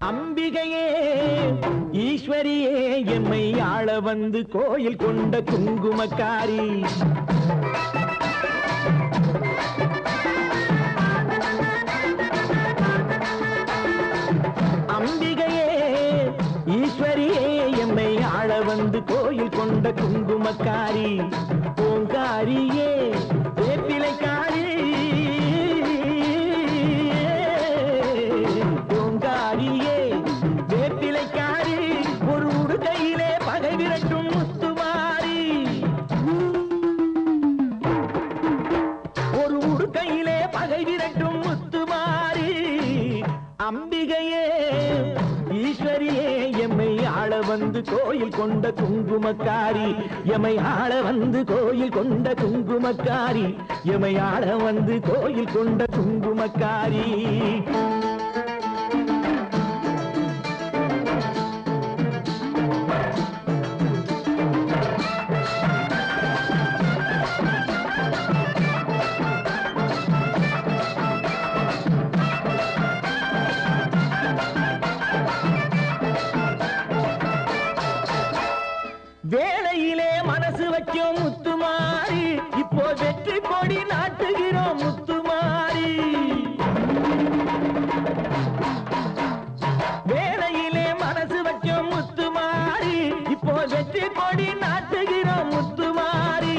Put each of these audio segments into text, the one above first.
அம்பிகையே ஈஸ்வரியே எம்மை ஆள வந்து கோயில் கொண்ட குங்குமக்காரி அம்பிகையே ஈஸ்வரியே எம்மை ஆள வந்து கோயில் கொண்ட குங்குமக்காரி ஓங்காரியே வேப்பிலைக்காரி ஓங்காரியே வேப்பிலைக்காரி ஒரு உடுக்கையிலே பகை விரட்டும் முத்துமாரி ஒரு உடுக்கையிலே பகை விரட்டும் முத்துமாரி அம்பிகையே ஈஸ்வரியே எம்மை ஆள வந்து கோயில் கொண்ட குங்குமக்காரி எம்மை ஆள வந்து கோயில் கொண்ட குங்குமக்காரி எம்மை ஆள வந்து கோயில் கொண்ட குங்குமக்காரி வேளையிலே மனசு வச்சோம் முத்துமாரி இப்போ வெற்றி கொடி நாட்டுகிறோம் முத்துமாரி வேளையிலே மனசு வச்சோம் முத்துமாரி இப்போ வெற்றி கொடி நாட்டுகிறோம் முத்துமாரி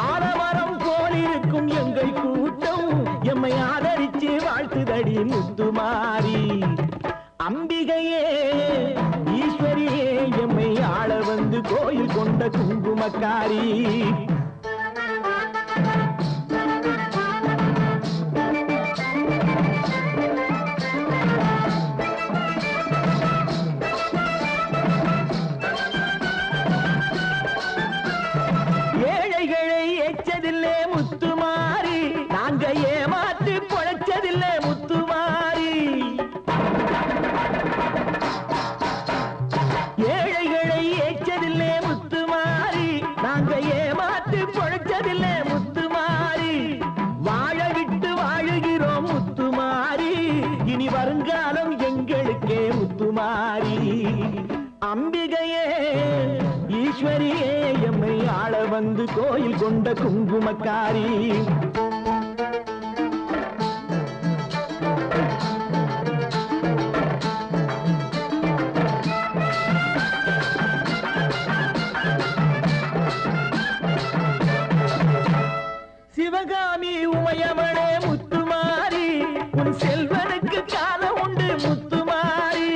ஆரவரம் போலிருக்கும் எங்கள் கூட்டம் எம்மை ஆதரிச்சு வாழ்த்துதடி முத்துமாரி அம்பிகையே ஈஸ்வரியே எம்மை ஆள வந்து கோயில் கொண்ட குங்குமக்காரி ஏழைகளை எச்சதில்லை முத்துமாரி நாங்க ஏமாற்றி பொழைச்சதில்லை முத்துமாரி ஏழைகளை ஏச்சதில்லை முத்துமாரி நாங்க ஏமாற்றி பொழைச்சதில்லை முத்துமாரி வாழ விட்டு வாழுகிறோம் முத்துமாரி இனி வருங்காலம் எங்களுக்கே முத்துமாரி அம்பிகையே ஈஸ்வரியே எம்மை ஆள வந்து கோயில் கொண்ட குங்குமக்காரி சிவகாமி உமையவளே முத்துமாரி உன் செல்வனுக்கு காலம் உண்டு முத்துமாரி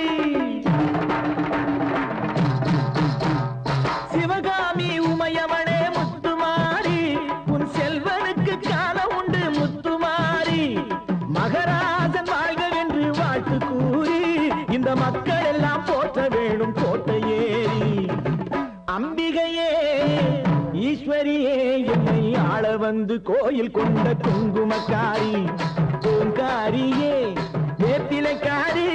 சிவகாமி உமையவளே முத்துமாரி உன் செல்வனுக்கு காலம் உண்டு முத்துமாரி மகராஜன் வாழ்கவென்று வாழ்த்து கூறி இந்த மக்கள் எல்லாம் போற்ற வேணும் கோட்டை ஏறி அம்பிகையே ஈஸ்வரியே எம்மை ஆள வந்து கோயில் கொண்ட குங்குமக்காரி ஓங்காரியே வேப்பிலைக்காரி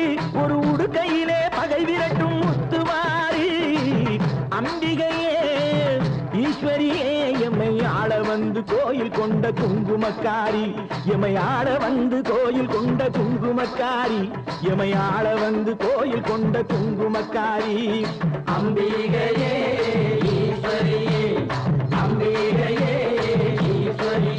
ஒரு உடுக்கையிலே பகை விரட்டும் முத்துமாரி அம்பிகையே ஈஸ்வரியே எம்மை ஆள வந்து கோயில் கொண்ட குங்குமக்காரி எம்மை ஆள வந்து கோயில் கொண்ட குங்குமக்காரி எம்மை ஆள வந்து கோயில் கொண்ட குங்குமக்காரி அம்பிகையே ஈஸ்வரியே அம்பிகையே ஈஸ்வரியே